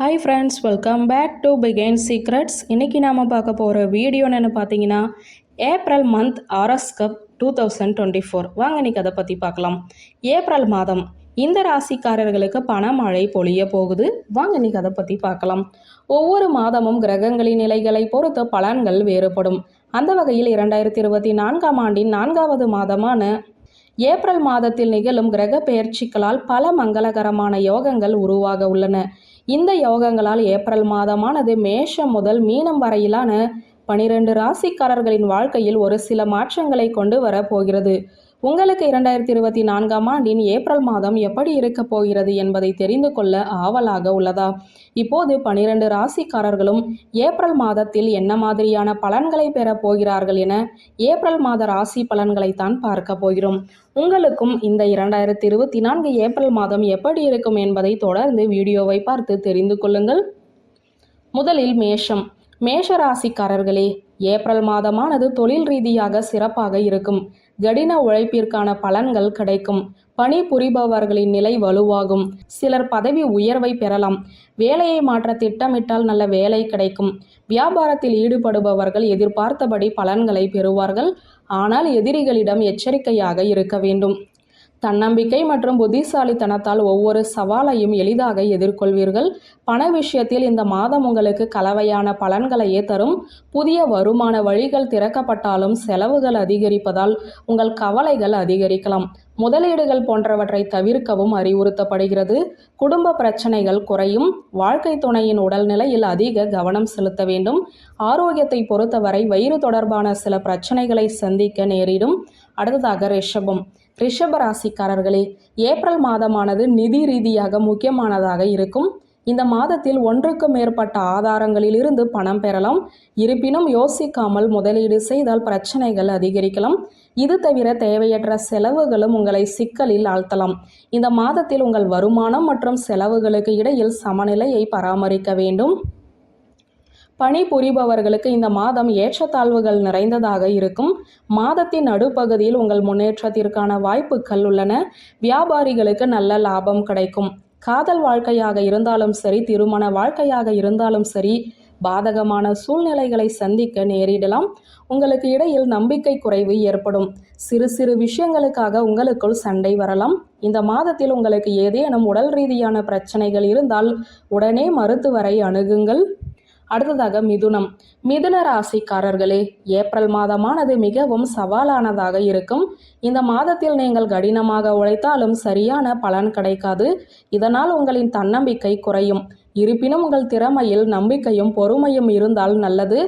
Hi friends, welcome back to begin secrets. இன்றைக்கி நாம் பார்க்க போகிற வீடியோ என்னென்னு பார்த்தீங்கன்னா, ஏப்ரல் மந்த் ஆரஸ்கப் 2024. வாங்க இன்றைக்கி அதை பற்றி பார்க்கலாம். ஏப்ரல் மாதம் இந்த ராசிக்காரர்களுக்கு பணமழை பொழிய போகுது. வாங்க இன்றைக்கி அதை பற்றி பார்க்கலாம். ஒவ்வொரு மாதமும் கிரகங்களின் நிலைகளை பொறுத்து பலன்கள் வேறுபடும். அந்த வகையில் 2024ஆம் ஆண்டின் 4வது மாதமான ஏப்ரல் மாதத்தில் நிகழும் கிரக பெயர்ச்சிகளால் பல மங்களகரமான யோகங்கள் உருவாக உள்ளன. இந்த யோகங்களால் ஏப்ரல் மாதமானது மேஷம் முதல் மீனம் வரையிலான 12 ராசிக்காரர்களின் வாழ்க்கையில் ஒரு சில மாற்றங்களை கொண்டு வர போகிறது. உங்களுக்கு 2024ஆம் ஆண்டின் ஏப்ரல் மாதம் எப்படி இருக்க போகிறது என்பதை தெரிந்து கொள்ள ஆவலாக உள்ளதா? இப்போது 12 ராசிக்காரர்களும் ஏப்ரல் மாதத்தில் என்ன மாதிரியான பலன்களை பெற போகிறார்கள் என ஏப்ரல் மாத ராசி பலன்களைத்தான் பார்க்க போகிறோம். உங்களுக்கும் இந்த 2024 ஏப்ரல் மாதம் எப்படி இருக்கும் என்பதை தொடர்ந்து வீடியோவை பார்த்து தெரிந்து கொள்ளுங்கள். முதலில் மேஷம். மேஷ ராசிக்காரர்களே, ஏப்ரல் மாதமானது தொழில் ரீதியாக சிறப்பாக இருக்கும். கடின உழைப்பிற்கான பலன்கள் கிடைக்கும். பணி புரிபவர்களின் நிலை வலுவாகும். சிலர் பதவி உயர்வை பெறலாம். வேலையை மாற்ற திட்டமிட்டால் நல்ல வேலை கிடைக்கும். வியாபாரத்தில் ஈடுபடுபவர்கள் எதிர்பார்த்தபடி பலன்களை பெறுவார்கள். ஆனால் எதிரிகளிடம் எச்சரிக்கையாக இருக்க வேண்டும். தன்னம்பிக்கை மற்றும் புத்திசாலித்தனத்தால் ஒவ்வொரு சவாலையும் எளிதாக எதிர்கொள்வீர்கள். பண விஷயத்தில் இந்த மாதம் உங்களுக்கு கலவையான பலன்களையே தரும். புதிய வருமான வழிகள் திறக்கப்பட்டாலும் செலவுகள் அதிகரிப்பதால் உங்கள் கவலைகள் அதிகரிக்கலாம். முதலீடுகள் போன்றவற்றை தவிர்க்கவும் அறிவுறுத்தப்படுகிறது. குடும்ப பிரச்சனைகள் குறையும். வாழ்க்கை துணையின் உடல்நிலையில் அதிக கவனம் செலுத்த வேண்டும். ஆரோக்கியத்தை பொறுத்தவரை வயிறு தொடர்பான சில பிரச்சனைகளை சந்திக்க நேரிடும். அடுத்ததாக ரிஷபம். ரிஷப ராசிக்காரர்களே, ஏப்ரல் மாதமானது நிதி ரீதியாக முக்கியமானதாக இருக்கும். இந்த மாதத்தில் ஒன்றுக்கு மேற்பட்ட ஆதாரங்களில் இருந்து பணம் பெறலாம். இருப்பினும் யோசிக்காமல் முதலீடு செய்தால் பிரச்சனைகள் அதிகரிக்கலாம். இது தவிர தேவையற்ற செலவுகளும் உங்களை சிக்கலில் ஆழ்த்தலாம். இந்த மாதத்தில் உங்கள் வருமானம் மற்றும் செலவுகளுக்கு இடையில் சமநிலையை பராமரிக்க வேண்டும். பணி புரிபவர்களுக்கு இந்த மாதம் ஏற்றத்தாழ்வுகள் நிறைந்ததாக இருக்கும். மாதத்தின் நடுப்பகுதியில் உங்கள் முன்னேற்றத்திற்கான வாய்ப்புகள் உள்ளன. வியாபாரிகளுக்கு நல்ல லாபம் கிடைக்கும். காதல் வாழ்க்கையாக இருந்தாலும் சரி, திருமண வாழ்க்கையாக இருந்தாலும் சரி, பாதகமான சூழ்நிலைகளை சந்திக்க நேரிடலாம். உங்களுக்கு இடையில் நம்பிக்கை குறைவு ஏற்படும். சிறு சிறு விஷயங்களுக்காக உங்களுக்குள் சண்டை வரலாம். இந்த மாதத்தில் உங்களுக்கு ஏதேனும் உடல் ரீதியான பிரச்சனைகள் இருந்தால் உடனே மருத்துவரை அணுகுங்கள். அடுத்ததாக மிதுனம். மிதுன ராசிக்காரர்களே, ஏப்ரல் மாதமானது மிகவும் சவாலானதாக இருக்கும். இந்த மாதத்தில் நீங்கள் கடினமாக உழைத்தாலும் சரியான பலன் கிடைக்காது. இதனால் உங்களின் தன்னம்பிக்கை குறையும். இருப்பினும் உங்கள் திறமையில் நம்பிக்கையும் பொறுமையும் இருந்தால் நல்லது.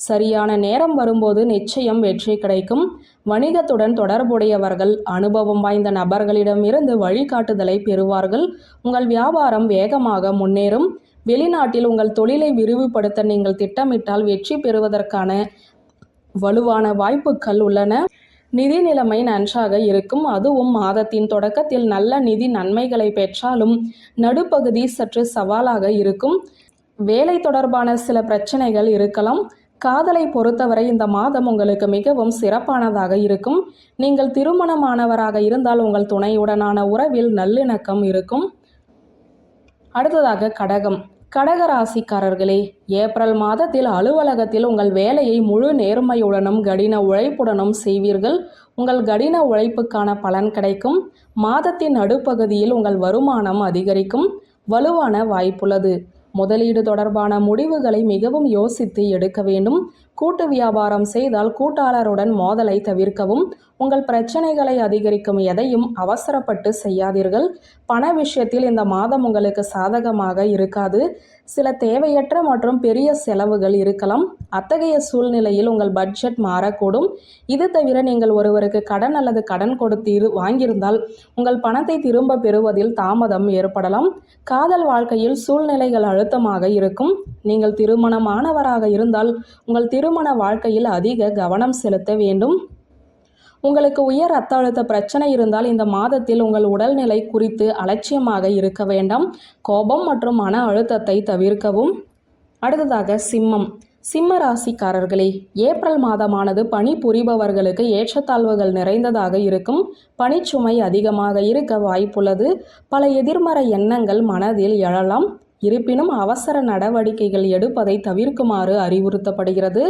சரியான நேரம் வரும்போது நிச்சயம் வெற்றி கிடைக்கும். வணிகத்துடன் தொடர்புடையவர்கள் அனுபவம் வாய்ந்த நபர்களிடமிருந்து வழிகாட்டுதலை பெறுவார்கள். உங்கள் வியாபாரம் வேகமாக முன்னேறும். வெளிநாட்டில் உங்கள் தொழிலை விரிவுபடுத்த நீங்கள் திட்டமிட்டால் வெற்றி பெறுவதற்கான வலுவான வாய்ப்புகள் உள்ளன. நிதி நிலைமை நன்றாக இருக்கும். அதுவும் மாதத்தின் தொடக்கத்தில் நல்ல நிதி நன்மைகளை பெற்றாலும் நடுப்பகுதி சற்று சவாலாக இருக்கும். வேலை தொடர்பான சில பிரச்சனைகள் இருக்கலாம். காதலை பொறுத்தவரை இந்த மாதம் உங்களுக்கு மிகவும் சிறப்பானதாக இருக்கும். நீங்கள் திருமணமானவராக இருந்தால் உங்கள் துணையுடனான உறவில் நல்லிணக்கம் இருக்கும். அடுத்ததாக கடகம். கடக ராசிக்காரர்களே, ஏப்ரல் மாதத்தில் அலுவலகத்தில் உங்கள் வேலையை முழு நேர்மையுடனும் கடின உழைப்புடனும் செய்வீர்கள். உங்கள் கடின உழைப்புக்கான பலன் கிடைக்கும். மாதத்தின் நடுப்பகுதியில் உங்கள் வருமானம் அதிகரிக்கும். வலுவான வாய்ப்புள்ளது. முதலீடு தொடர்பான முடிவுகளை மிகவும் யோசித்து எடுக்க வேண்டும். கூட்டு வியாபாரம் செய்தால் கூட்டாளருடன் மோதலை தவிர்க்கவும். உங்கள் பிரச்சனைகளை அதிகரிக்கும் எதையும் அவசரப்பட்டு செய்யாதீர்கள். பண விஷயத்தில் இந்த மாதம் உங்களுக்கு சாதகமாக இருக்காது. சில தேவையற்ற மற்றும் பெரிய செலவுகள் இருக்கலாம். அத்தகைய சூழ்நிலையில் உங்கள் பட்ஜெட் மாறக்கூடும். இது தவிர நீங்கள் ஒருவருக்கு கடன் அல்லது கடன் கொடுத்து வாங்கியிருந்தால் உங்கள் பணத்தை திரும்ப பெறுவதில் தாமதம் ஏற்படலாம். காதல் வாழ்க்கையில் சூழ்நிலைகள் அழுத்தமாக இருக்கும். நீங்கள் திருமணமானவராக இருந்தால் உங்கள் திருமண வாழ்க்கையில் அதிக கவனம் செலுத்த வேண்டும். உங்களுக்கு உயர் இரத்த அழுத்த பிரச்சனை இருந்தால் இந்த மாதத்தில் உங்கள் உடல்நிலை குறித்து அலட்சியமாக இருக்க வேண்டாம். கோபம் மற்றும் மன அழுத்தத்தை தவிர்க்கவும். அடுத்ததாக சிம்மம். சிம்ம ராசிக்காரர்களே, ஏப்ரல் மாதமானது பணி புரிபவர்களுக்கு ஏற்றத்தாழ்வுகள் நிறைந்ததாக இருக்கும். பணிச்சுமை அதிகமாக இருக்க வாய்ப்புள்ளது. பல எதிர்மறை எண்ணங்கள் மனதில் எழலாம். இருப்பினும் அவசர நடவடிக்கைகள் எடுப்பதை தவிர்க்குமாறு அறிவுறுத்தப்படுகிறது.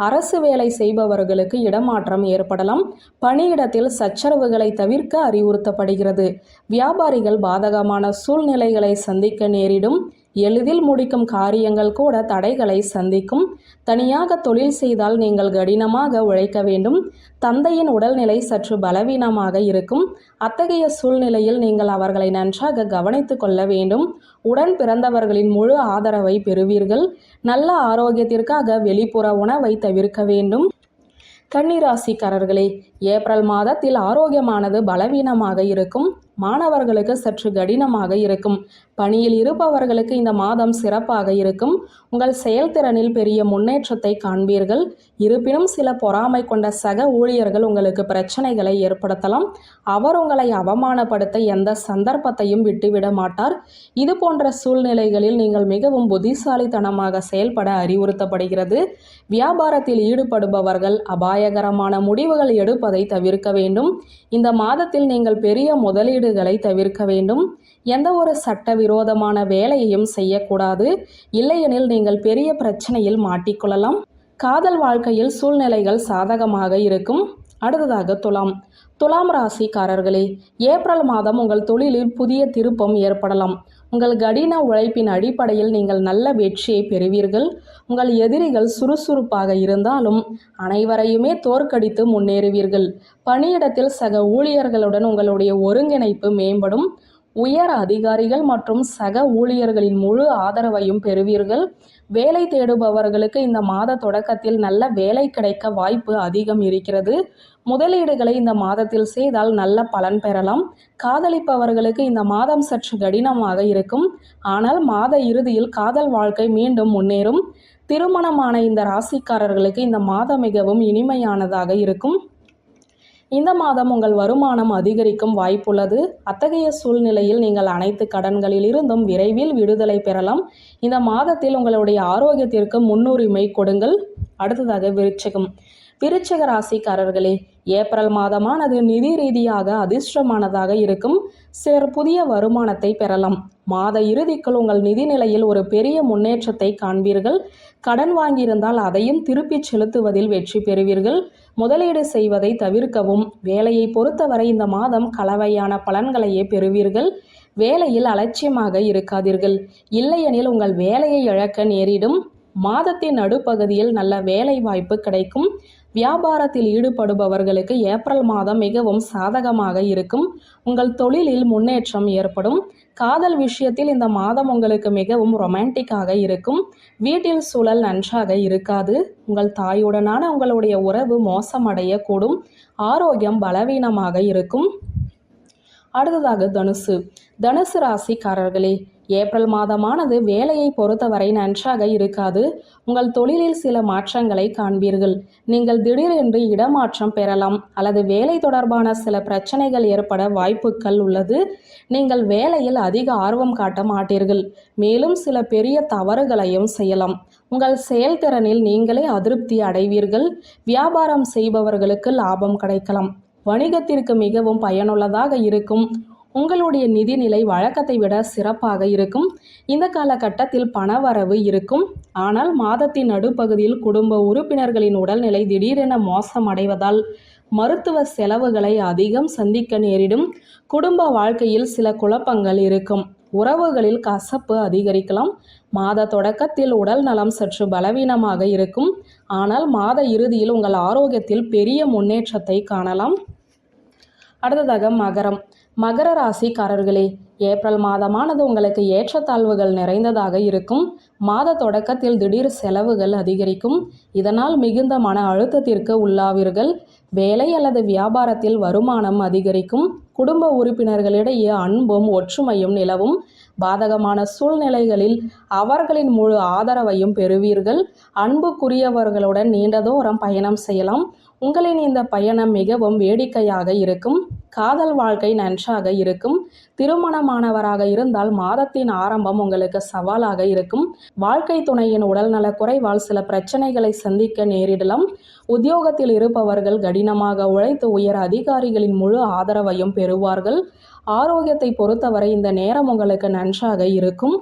அரசு வேலை செய்பவர்களுக்கு இடமாற்றம் ஏற்படலாம். பணியிடத்தில் சச்சரவுகளை தவிர்க்க அறிவுறுத்தப்படுகிறது. வியாபாரிகள் பாதகமான சூழ்நிலைகளை சந்திக்க நேரிடும். எளிதில் முடிக்கும் காரியங்கள் கூட தடைகளை சந்திக்கும். தனியாக தொழில் செய்தால் நீங்கள் கடினமாக உழைக்க வேண்டும். தந்தையின் உடல்நிலை சற்று பலவீனமாக இருக்கும். அத்தகைய சூழ்நிலையில் நீங்கள் அவர்களை நன்றாக கவனித்துக் கொள்ள வேண்டும். உடன் பிறந்தவர்களின் முழு ஆதரவை பெறுவீர்கள். நல்ல ஆரோக்கியத்திற்காக வெளிப்புற உணவை தவிர்க்க வேண்டும். கன்னிராசிக்காரர்களே, ஏப்ரல் மாதத்தில் ஆரோக்கியமானது பலவீனமாக இருக்கும். மாணவர்களுக்கு சற்று கடினமாக இருக்கும். பணியில் இருப்பவர்களுக்கு இந்த மாதம் சிறப்பாக இருக்கும். உங்கள் செயல்திறனில் பெரிய முன்னேற்றத்தை காண்பீர்கள். இருப்பினும் சில பொறாமை கொண்ட சக ஊழியர்கள் உங்களுக்கு பிரச்சனைகளை ஏற்படுத்தலாம். அவர் உங்களை அவமானப்படுத்த எந்த சந்தர்ப்பத்தையும் விட்டுவிட மாட்டார். இது போன்ற சூழ்நிலைகளில் நீங்கள் மிகவும் புத்திசாலித்தனமாக செயல்பட அறிவுறுத்தப்படுகிறது. வியாபாரத்தில் ஈடுபடுபவர்கள் அபாயகரமான முடிவுகள் எடுப்பதை தவிர்க்க வேண்டும். இந்த மாதத்தில் நீங்கள் பெரிய முதலீடுகளை தவிர்க்க வேண்டும். எந்த ஒரு சட்டவிரோதமான வேலையையும் செய்யக்கூடாது. இல்லையெனில் நீங்கள் பெரிய பிரச்சனையில் மாட்டிக்கொள்ளலாம். காதல் வாழ்க்கையில் சூழ்நிலைகள் சாதகமாக இருக்கும். அடுத்ததாக துலாம் ராசிக்காரர்களே, ஏப்ரல் மாதம் உங்கள் தொழிலில் புதிய திருப்பம் ஏற்படலாம். உங்கள் கடின உழைப்பின் அடிப்படையில் நீங்கள் நல்ல வெற்றியை பெறுவீர்கள். உங்கள் எதிரிகள் சுறுசுறுப்பாக இருந்தாலும் அனைவரையுமே தோற்கடித்து முன்னேறுவீர்கள். பணியிடத்தில் சக ஊழியர்களுடன் உங்களுடைய ஒருங்கிணைப்பு மேம்படும். உயர் அதிகாரிகள் மற்றும் சக ஊழியர்களின் முழு ஆதரவையும் பெறுவீர்கள். வேலை தேடுபவர்களுக்கு இந்த மாத தொடக்கத்தில் நல்ல வேலை கிடைக்க வாய்ப்பு அதிகம் இருக்கிறது. முதலீடுகளை இந்த மாதத்தில் செய்தால் நல்ல பலன் பெறலாம். காதலிப்பவர்களுக்கு இந்த மாதம் சற்று கடினமாக இருக்கும். ஆனால் மாத இறுதியில் காதல் வாழ்க்கை மீண்டும் முன்னேறும். திருமணமான இந்த ராசிக்காரர்களுக்கு இந்த மாதம் மிகவும் இனிமையானதாக இருக்கும். இந்த மாதம் உங்கள் வருமானம் அதிகரிக்கும் வாய்ப்புள்ளது. அத்தகைய சூழ்நிலையில் நீங்கள் அனைத்து கடன்களில் இருந்தும் விரைவில் விடுதலை பெறலாம். இந்த மாதத்தில் உங்களுடைய ஆரோக்கியத்திற்கு முன்னுரிமை கொடுங்கள். அடுத்ததாக விருச்சிக ராசிக்காரர்களே, ஏப்ரல் மாதமானது நிதி ரீதியாக அதிர்ஷ்டமானதாக இருக்கும். சிலர் புதிய வருமானத்தை பெறலாம். மாத இறுதிக்குள் உங்கள் நிதி நிலையில் ஒரு பெரிய முன்னேற்றத்தை காண்பீர்கள். கடன் வாங்கியிருந்தால் அதையும் திருப்பிச் செலுத்துவதில் வெற்றி பெறுவீர்கள். முதலீடு செய்வதை தவிர்க்கவும். வேலையை பொறுத்தவரை இந்த மாதம் கலவையான பலன்களையே பெறுவீர்கள். வேலையில் அலட்சியமாக இருக்காதீர்கள். இல்லையெனில் உங்கள் வேலையை இழக்க நேரிடும். மாதத்தின் நடுப்பகுதியில் நல்ல வேலை வாய்ப்பு கிடைக்கும். வியாபாரத்தில் ஈடுபடுபவர்களுக்கு ஏப்ரல் மாதம் மிகவும் சாதகமாக இருக்கும். உங்கள் தொழிலில் முன்னேற்றம் ஏற்படும். காதல் விஷயத்தில் இந்த மாதம் உங்களுக்கு மிகவும் ரொமான்டிக்காக இருக்கும். வீட்டில் சூழல் நன்றாக இருக்காது. உங்கள் தாயுடனான உங்களுடைய உறவு மோசமடையக்கூடும். ஆரோக்கியம் பலவீனமாக இருக்கும். அடுத்ததாக தனுசு ராசிக்காரர்களே, ஏப்ரல் மாதமானது வேலையை பொறுத்தவரை நன்றாக இருக்காது. உங்கள் தொழிலில் சில மாற்றங்களை காண்பீர்கள். நீங்கள் திடீரென்று இடமாற்றம் பெறலாம் அல்லது வேலை தொடர்பான சில பிரச்சனைகள் ஏற்பட வாய்ப்புகள் உள்ளது. நீங்கள் வேலையில் அதிக ஆர்வம் காட்ட மாட்டீர்கள். மேலும் சில பெரிய தவறுகளையும் செய்யலாம். உங்கள் செயல்திறனில் நீங்களே அதிருப்தி அடைவீர்கள். வியாபாரம் செய்பவர்களுக்கு லாபம் கிடைக்கலாம். வணிகத்திற்கு மிகவும் பயனுள்ளதாக இருக்கும். உங்களுடைய நிதிநிலை வழக்கத்தை விட சிறப்பாக இருக்கும். இந்த காலகட்டத்தில் பணவரவு இருக்கும். ஆனால் மாதத்தின் நடுப்பகுதியில் குடும்ப உறுப்பினர்களின் உடல்நிலை திடீரென மோசமடைவதால் மருத்துவ செலவுகளை அதிகம் சந்திக்க நேரிடும். குடும்ப வாழ்க்கையில் சில குழப்பங்கள் இருக்கும். உறவுகளில் கசப்பு அதிகரிக்கலாம். மாத தொடக்கத்தில் உடல் நலம் சற்று பலவீனமாக இருக்கும். ஆனால் மாத இறுதியில் உங்கள் ஆரோக்கியத்தில் பெரிய முன்னேற்றத்தை காணலாம். அடுத்ததாக மகர ராசிக்காரர்களே, ஏப்ரல் மாதமானது உங்களுக்கு ஏற்றத்தாழ்வுகள் நிறைந்ததாக இருக்கும். மாத தொடக்கத்தில் திடீர் செலவுகள் அதிகரிக்கும். இதனால் மிகுந்த மன அழுத்தத்திற்கு உள்ளாவீர்கள். வேலை அல்லது வியாபாரத்தில் வருமானம் அதிகரிக்கும். குடும்ப உறுப்பினர்களிடையே அன்பும் ஒற்றுமையும் நிலவும். பாதகமான சூழ்நிலைகளில் அவர்களின் முழு ஆதரவையும் பெறுவீர்கள். அன்புக்குரியவர்களுடன் நீண்ட தூரம் பயணம் செய்யலாம். உங்களின் இந்த பயணம் மிகவும் வேடிக்கையாக இருக்கும். காதல் வாழ்க்கை நன்றாக இருக்கும். திருமணமானவராக இருந்தால் மாதத்தின் ஆரம்பம் உங்களுக்கு சவாலாக இருக்கும். வாழ்க்கை துணையின் உடல்நலக் குறைவால் சில பிரச்சனைகளை சந்திக்க நேரிடலாம். உத்தியோகத்தில் இருப்பவர்கள் கடினமாக உழைத்து உயர் அதிகாரிகளின் முழு ஆதரவையும் பெறுவார்கள். ஆரோக்கியத்தை பொறுத்தவரை இந்த நேரம் உங்களுக்கு நன்றாக இருக்கும்.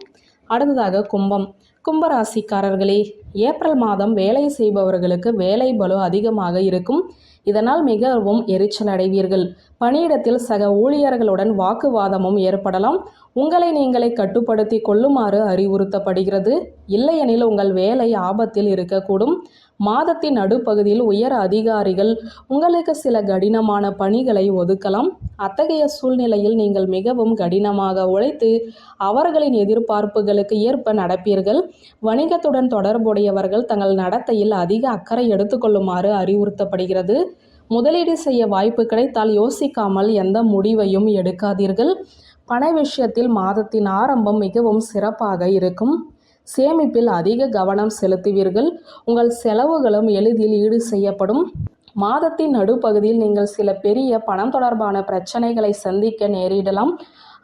அடுத்ததாக கும்பம். கும்பராசிக்காரர்களே, ஏப்ரல் மாதம் வேலை செய்பவர்களுக்கு வேலை பளு அதிகமாக இருக்கும். இதனால் மிகவும் எரிச்சல் அடைவீர்கள். பணியிடத்தில் சக ஊழியர்களுடன் வாக்குவாதமும் ஏற்படலாம். உங்களை நீங்களே கட்டுப்படுத்தி கொள்ளுமாறு அறிவுறுத்தப்படுகிறது. இல்லையெனில் உங்கள் வேலை ஆபத்தில் இருக்கக்கூடும். மாதத்தின் நடுப்பகுதியில் உயர் அதிகாரிகள் உங்களுக்கு சில கடினமான பணிகளை ஒதுக்கலாம். அத்தகைய சூழ்நிலையில் நீங்கள் மிகவும் கடினமாக உழைத்து அவர்களின் எதிர்பார்ப்புகளுக்கு ஏற்ப நடப்பீர்கள். வணிகத்துடன் தொடர்புடையவர்கள் தங்கள் நடத்தையில் அதிக அக்கறை எடுத்துக்கொள்ளுமாறு அறிவுறுத்தப்படுகிறது. முதலீடு செய்ய வாய்ப்பு கிடைத்தால் யோசிக்காமல் எந்த முடிவையும் எடுக்காதீர்கள். பண விஷயத்தில் மாதத்தின் ஆரம்பம் மிகவும் சிறப்பாக இருக்கும். சேமிப்பில் அதிக கவனம் செலுத்துவீர்கள். உங்கள் செலவுகளும் எளிதில் ஈடு செய்யப்படும். மாதத்தின் நடுப்பகுதியில் நீங்கள் சில பெரிய பணம் தொடர்பான பிரச்சனைகளை சந்திக்க நேரிடலாம்.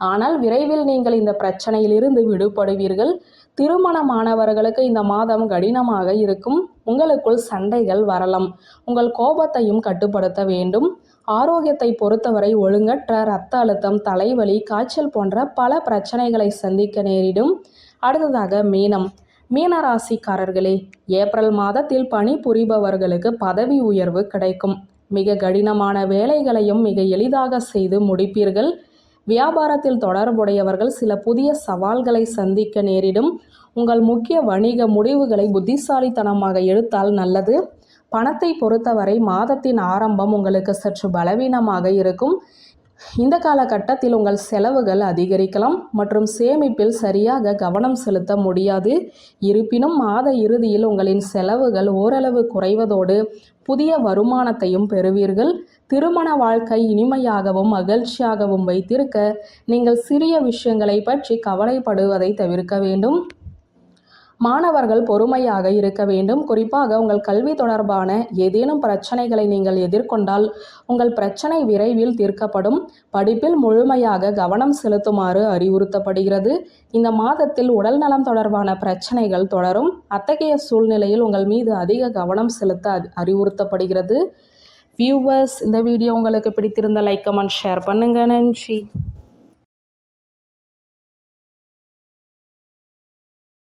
ஆனால் விரைவில் நீங்கள் இந்த பிரச்சனையிலிருந்து விடுபடுவீர்கள். திருமணமானவர்களுக்கு இந்த மாதம் கடினமாக இருக்கும். உங்களுக்குள் சண்டைகள் வரலாம். உங்கள் கோபத்தையும் கட்டுப்படுத்த வேண்டும். ஆரோக்கியத்தை பொறுத்தவரை ஒழுங்கற்ற இரத்த அழுத்தம், தலைவலி, காய்ச்சல் போன்ற பல பிரச்சனைகளை சந்திக்க நேரிடும். அடுத்ததாக மீனம். மீனராசிக்காரர்களே, ஏப்ரல் மாதத்தில் பணி புரிபவர்களுக்கு பதவி உயர்வு கிடைக்கும். மிக கடினமான வேலைகளையும் மிக எளிதாக செய்து முடிப்பீர்கள். வியாபாரத்தில் தொடர்புடையவர்கள் சில புதிய சவால்களை சந்திக்க நேரிடும். உங்கள் முக்கிய வணிக முடிவுகளை புத்திசாலித்தனமாக எடுத்தால் நல்லது. பணத்தை பொறுத்தவரை மாதத்தின் ஆரம்பம் உங்களுக்கு சற்று பலவீனமாக இருக்கும். இந்த காலகட்டத்தில் உங்கள் செலவுகள் அதிகரிக்கலாம் மற்றும் சேமிப்பில் சரியாக கவனம் செலுத்த முடியாது. இருப்பினும் மாத இறுதியில் உங்களின் செலவுகள் ஓரளவு குறைவதோடு புதிய வருமானத்தையும் பெறுவீர்கள். திருமண வாழ்க்கை இனிமையாகவும் மகிழ்ச்சியாகவும் வைத்திருக்க நீங்கள் சிறிய விஷயங்களை பற்றி கவலைப்படுவதை தவிர்க்க வேண்டும். மாணவர்கள் பொறுமையாக இருக்க வேண்டும். குறிப்பாக உங்கள் கல்வி தொடர்பான ஏதேனும் பிரச்சனைகளை நீங்கள் எதிர்கொண்டால் உங்கள் பிரச்சனை விரைவில் தீர்க்கப்படும். படிப்பில் முழுமையாக கவனம் செலுத்துமாறு அறிவுறுத்தப்படுகிறது. இந்த மாதத்தில் உடல்நலம் தொடர்பான பிரச்சனைகள் தொடரும். அத்தகைய சூழ்நிலையில் உங்கள் மீது அதிக கவனம் செலுத்த அறிவுறுத்தப்படுகிறது. வியூவர்ஸ், இந்த வீடியோ உங்களுக்கு பிடித்திருந்த லைக், கமெண்ட், ஷேர் பண்ணுங்க. நன்றி.